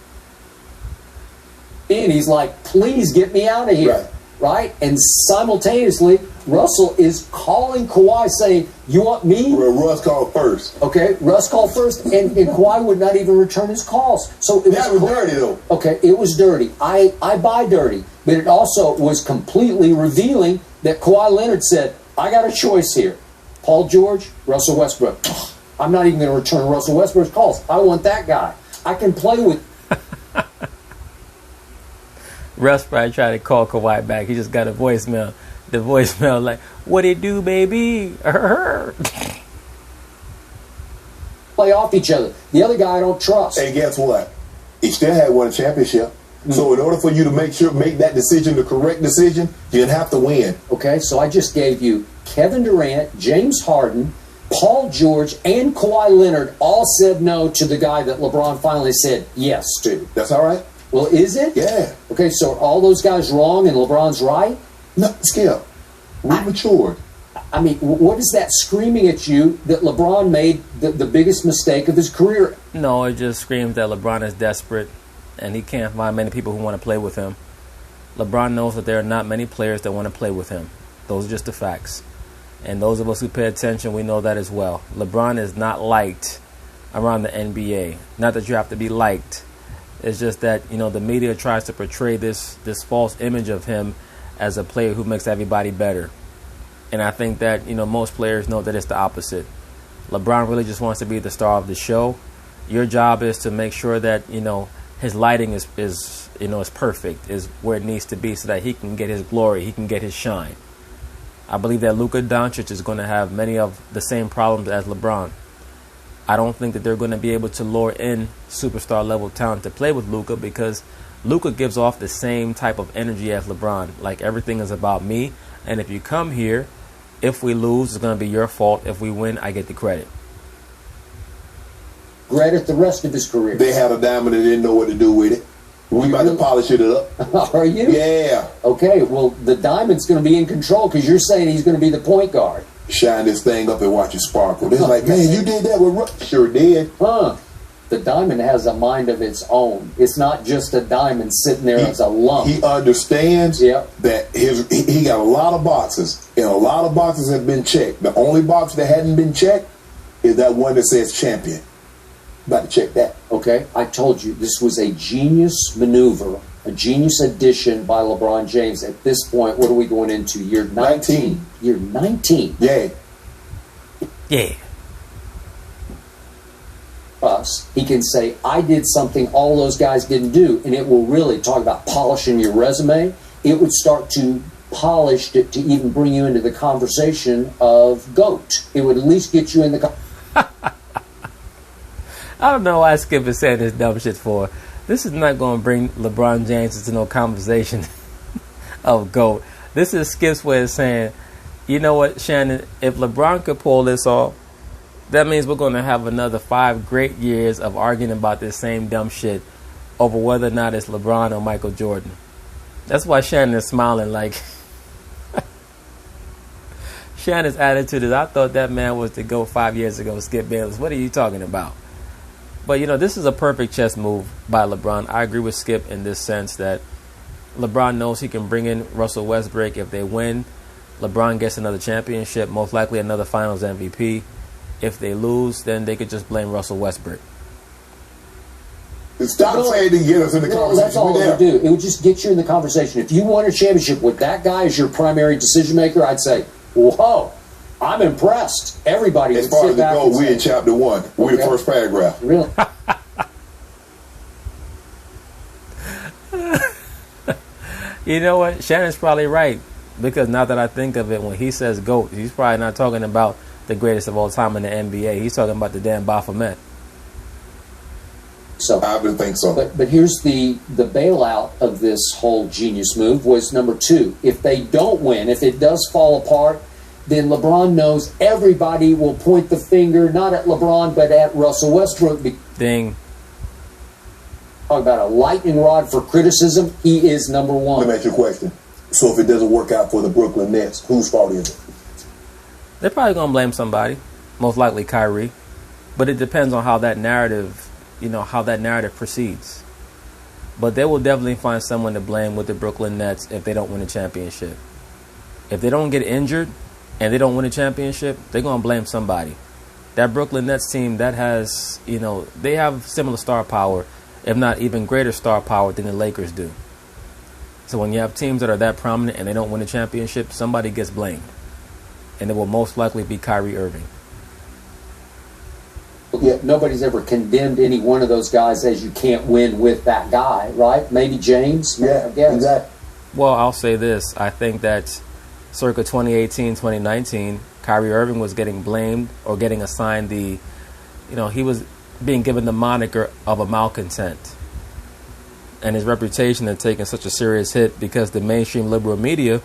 And he's like, please get me out of here. Right? And simultaneously, Russell is calling Kawhi saying, you want me? Russ called first. Okay, Russ called first, and Kawhi would not even return his calls. So it was dirty, though. Okay, it was dirty. I buy dirty. But it also was completely revealing that Kawhi Leonard said, I got a choice here. Paul George, Russell Westbrook. I'm not even going to return Russell Westbrook's calls. I want that guy. I can play with... Russ probably tried to call Kawhi back. He just got a voicemail. The voicemail like, what it do, baby? Play off each other. The other guy I don't trust. And guess what? He still had won a championship. So in order for you to make that decision, the correct decision, you'd have to win. Okay, so I just gave you Kevin Durant, James Harden, Paul George, and Kawhi Leonard all said no to the guy that LeBron finally said yes to. That's all right. Well, is it? Yeah. Okay, so are all those guys wrong and LeBron's right? No, Skip. We matured. I mean, what is that screaming at you that LeBron made the biggest mistake of his career? No, it just screams that LeBron is desperate and he can't find many people who want to play with him. LeBron knows that there are not many players that want to play with him. Those are just the facts. And those of us who pay attention, we know that as well. LeBron is not liked around the NBA. Not that you have to be liked. It's just that, you know, the media tries to portray this false image of him as a player who makes everybody better. And I think that, you know, most players know that it's the opposite. LeBron really just wants to be the star of the show. Your job is to make sure that, you know, his lighting is perfect, is where it needs to be so that he can get his glory, he can get his shine. I believe that Luka Doncic is going to have many of the same problems as LeBron. I don't think that they're going to be able to lure in superstar level talent to play with Luka because Luka gives off the same type of energy as LeBron. Like, everything is about me, and if you come here, if we lose, it's going to be your fault. If we win, I get the credit. Credit the rest of his career. They had a diamond and didn't know what to do with it. We about to polish it up. Are you? Yeah. Okay, well, the diamond's going to be in control because you're saying he's going to be the point guard. Shine this thing up and watch it sparkle. They're like, man, you did that with Russ. Sure did. Huh. The diamond has a mind of its own. It's not just a diamond sitting there as a lump. He understands that he got a lot of boxes, and a lot of boxes have been checked. The only box that hadn't been checked is that one that says champion. About to check that. Okay, I told you this was a genius maneuver, a genius addition by LeBron James. At this point, what are we going into? Year 19. Year 19. Yeah. Yeah. Us, he can say, I did something all those guys didn't do, and it will really talk about polishing your resume. It would start to polished to even bring you into the conversation of GOAT. It would at least get you in the I don't know why Skip is saying this dumb shit for. This is not going to bring LeBron James into no conversation of GOAT. This is Skip's way of saying, you know what, Shannon, if LeBron could pull this off, that means we're going to have another 5 great years of arguing about this same dumb shit over whether or not it's LeBron or Michael Jordan. That's why Shannon is smiling like... Shannon's attitude is, I thought that man was to go 5 years ago, Skip Bayless. What are you talking about? But, you know, this is a perfect chess move by LeBron. I agree with Skip in this sense that LeBron knows he can bring in Russell Westbrook. If they win, LeBron gets another championship, most likely another Finals MVP. If they lose, then they could just blame Russell Westbrook. Stop saying to get us in the conversation. That's all it would do. It would just get you in the conversation. If you won a championship with that guy as your primary decision maker, I'd say, whoa, I'm impressed. Everybody as far as the goal, we're in chapter 1. We're the first paragraph. Really? You know what? Shannon's probably right. Because now that I think of it, when he says GOAT, he's probably not talking about the greatest of all time in the NBA. He's talking about the damn Baphomet. So I would think so. But here's the bailout of this whole genius move was number 2. If they don't win, if it does fall apart, then LeBron knows everybody will point the finger not at LeBron but at Russell Westbrook. Ding. Talk about a lightning rod for criticism. He is number 1. Let me ask you a question. So if it doesn't work out for the Brooklyn Nets, whose fault is it? They're probably going to blame somebody, most likely Kyrie. But it depends on how that narrative, how that narrative proceeds. But they will definitely find someone to blame with the Brooklyn Nets if they don't win a championship. If they don't get injured and they don't win a championship, they're going to blame somebody. That Brooklyn Nets team, that has, they have similar star power, if not even greater star power than the Lakers do. So when you have teams that are that prominent and they don't win a championship, somebody gets blamed. And it will most likely be Kyrie Irving. Yeah, nobody's ever condemned any one of those guys as you can't win with that guy, right? Maybe James? Yeah, exactly. Well, I'll say this. I think that circa 2018, 2019, Kyrie Irving was getting blamed or getting assigned he was being given the moniker of a malcontent. And his reputation had taken such a serious hit because the mainstream liberal media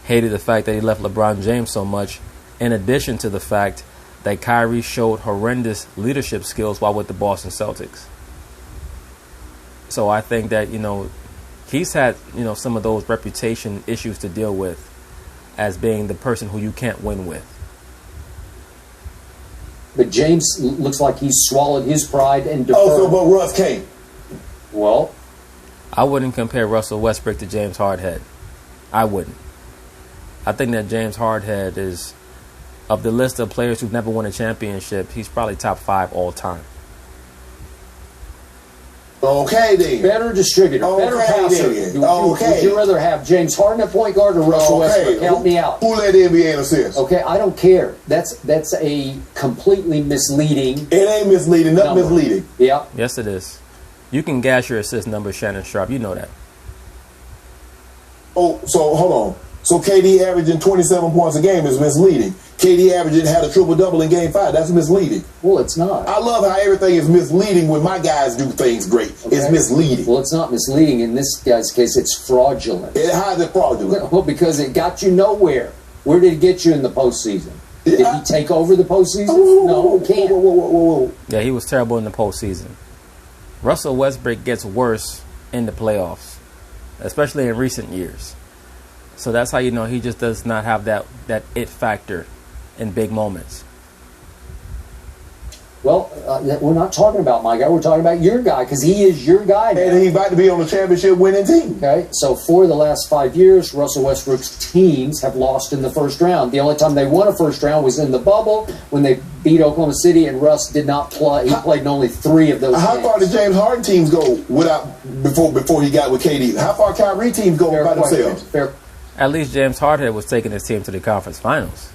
hated the fact that he left LeBron James so much, in addition to the fact that Kyrie showed horrendous leadership skills while with the Boston Celtics. So I think that, he's had, some of those reputation issues to deal with as being the person who you can't win with. But James looks like he's swallowed his pride and deferred. Oh, so but Russ can't. Well, I wouldn't compare Russell Westbrook to James Hardhead. I wouldn't. I think that James Hardhead is, of the list of players who've never won a championship, he's probably top 5 all time. Okay, then. Better distributor, better passer. Would you rather have James Harden at point guard or Russell Westbrook? Help me out. Who led the NBA in assists? Okay, I don't care. That's a completely misleading. It ain't misleading. Nothing misleading. Yeah. Yes, it is. You can gas your assist number, Shannon Sharp. You know that. Oh, so hold on. So KD averaging 27 points a game is misleading. KD averaging had a triple-double in Game 5. That's misleading. Well, it's not. I love how everything is misleading when my guys do things great. Okay. It's misleading. Well, it's not misleading. In this guy's case, it's fraudulent. How is it fraudulent? Well, because it got you nowhere. Where did it get you in the postseason? Did he take over the postseason? No, he can't. Whoa. Yeah, he was terrible in the postseason. Russell Westbrook gets worse in the playoffs, especially in recent years. So that's how you know he just does not have that it factor in big moments. Well, we're not talking about my guy. We're talking about your guy because he is your guy now. And he's about to be on the championship winning team. Okay, so for the last 5 years, Russell Westbrook's teams have lost in the first round. The only time they won a first round was in the bubble when they beat Oklahoma City, and Russ did not play. He played in only 3 of those How games. far did James Harden teams go before he got with KD? How far Kyrie teams go by themselves? Fair. At least James Harden was taking his team to the conference finals.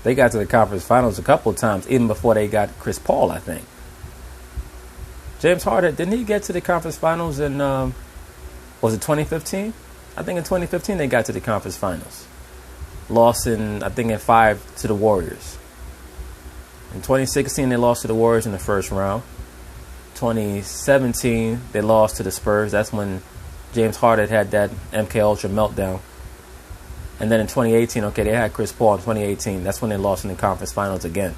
They got to the conference finals a couple of times, even before they got Chris Paul, I think. James Harden, didn't he get to the conference finals in, was it 2015? I think in 2015 they got to the conference finals. Lost I think in 5 to the Warriors. In 2016 they lost to the Warriors in the first round. 2017 they lost to the Spurs. That's when James Harden had that MK Ultra meltdown. And then in 2018, okay, they had Chris Paul in 2018. That's when they lost in the conference finals again.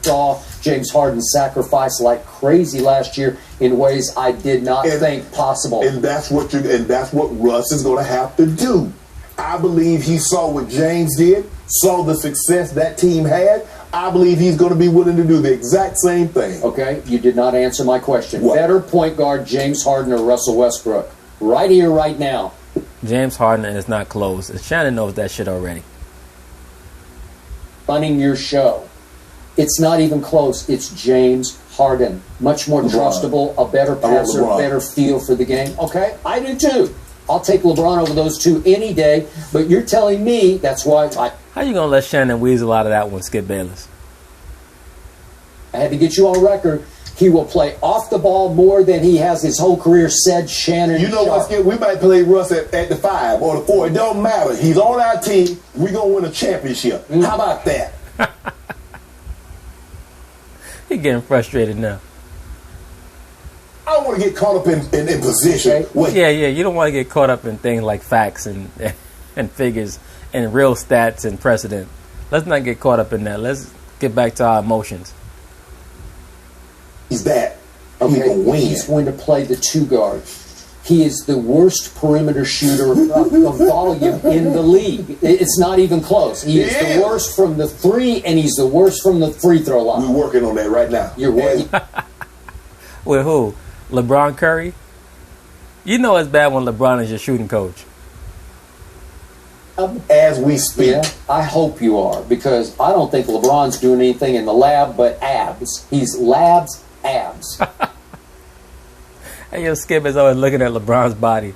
Saw James Harden sacrifice like crazy last year in ways I did not think possible. And that's what Russ is going to have to do. I believe he saw what James did, saw the success that team had. I believe he's going to be willing to do the exact same thing. Okay, you did not answer my question. What? Better point guard, James Harden or Russell Westbrook? Right here, right now. James Harden, and it's not close. And Shannon knows that shit already. Running your show. It's not even close. It's James Harden. Much more trustable, a better passer, better feel for the game. Okay, I do too. I'll take LeBron over those two any day, but you're telling me that's why How you going to let Shannon weasel out of that one, Skip Bayless? I had to get you on record. He will play off the ball more than he has his whole career, said Shannon. You know what, Skip? We might play Russ at the 5 or the 4. It don't matter. He's on our team. We're going to win a championship. How about that? He's getting frustrated now. I don't want to get caught up in position. Okay. Yeah. You don't want to get caught up in things like facts and figures and real stats and precedent. Let's not get caught up in that. Let's get back to our emotions. He's that. Okay, he's going to win. He's going to play the 2 guard. He is the worst perimeter shooter of volume in the league. It's not even close. He is the worst from the 3, and he's the worst from the free throw line. We're working on that right now. You're working. With who? LeBron Curry? You know it's bad when LeBron is your shooting coach. As we speak. Yeah, I hope you are, because I don't think LeBron's doing anything in the lab but abs. He's labs, abs. Hey, yo, Skip is always looking at LeBron's body.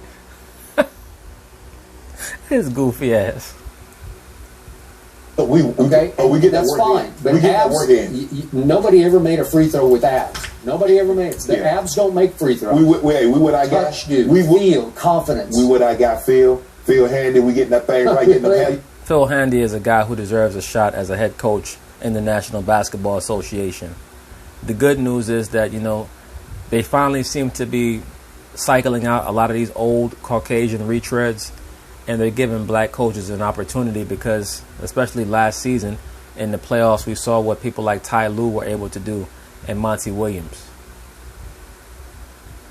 His goofy ass. We get that's fine. But we get abs, that work in. Nobody ever made a free throw with abs. Nobody ever made it. The abs don't make free throws. We what I got. Touch, dude. We feel confidence. We what I got. Phil Handy. We getting that thing right. Getting them handy. Phil Handy is a guy who deserves a shot as a head coach in the National Basketball Association. The good news is that, they finally seem to be cycling out a lot of these old Caucasian retreads, and they're giving black coaches an opportunity because, especially last season, in the playoffs, we saw what people like Ty Lue were able to do and Monty Williams.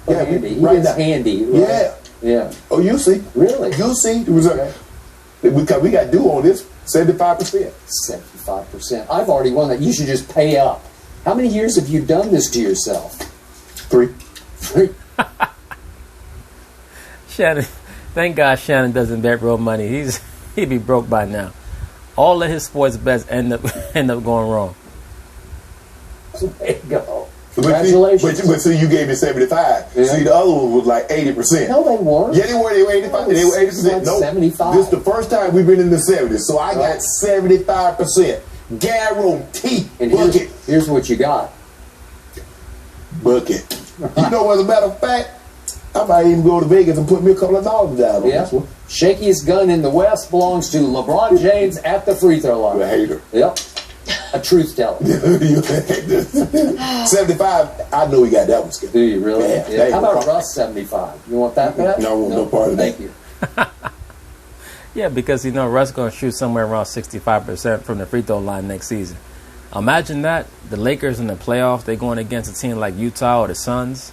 Yeah, Handy. He is handy. Right? Yeah. Oh, you see. Really? You see. We got due on this 75%. 75%. I've already won that. You should just pay up. How many years have you done this to yourself? 3. Shannon, thank God Shannon doesn't bet real money. He'd be broke by now. All of his sports bets end up going wrong. There you go. Congratulations. But see, you gave me 75. Yeah. See, the other one was like 80%. No, they weren't. Yeah, they were 85. They were 80%. No, 75. This is the first time we've been in the 70s, so I got 75%. Guarantee. And bucket. Here's what you got. Bucket. You know, as a matter of fact, I might even go to Vegas and put me a couple of dollars down on this one. Shakiest gun in the West belongs to LeBron James at the free throw line. A hater. Yep. A truth teller. 75, I know he got that one, Skip. Do you really? Yeah. How about Russ 75? You want that bet? No, I want no part of that. Thank you. Yeah, because Russ going to shoot somewhere around 65% from the free throw line next season. Imagine that. The Lakers in the playoffs, they're going against a team like Utah or the Suns.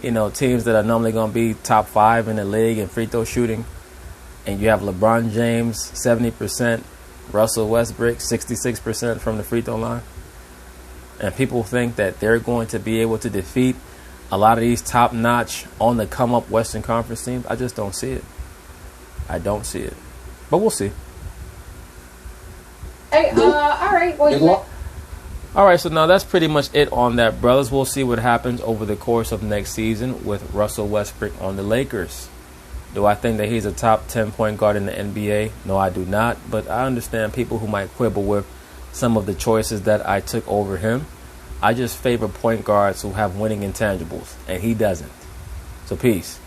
Teams that are normally going to be top 5 in the league in free throw shooting. And you have LeBron James, 70%. Russell Westbrook, 66% from the free throw line. And people think that they're going to be able to defeat a lot of these top-notch, on-the-come-up Western Conference teams. I just don't see it. I don't see it. But we'll see. Hey, all right. Well, Good luck. All right, so now that's pretty much it on that, brothers. We'll see what happens over the course of next season with Russell Westbrook on the Lakers. Do I think that he's a top 10 point guard in the NBA? No, I do not. But I understand people who might quibble with some of the choices that I took over him. I just favor point guards who have winning intangibles, and he doesn't. So peace.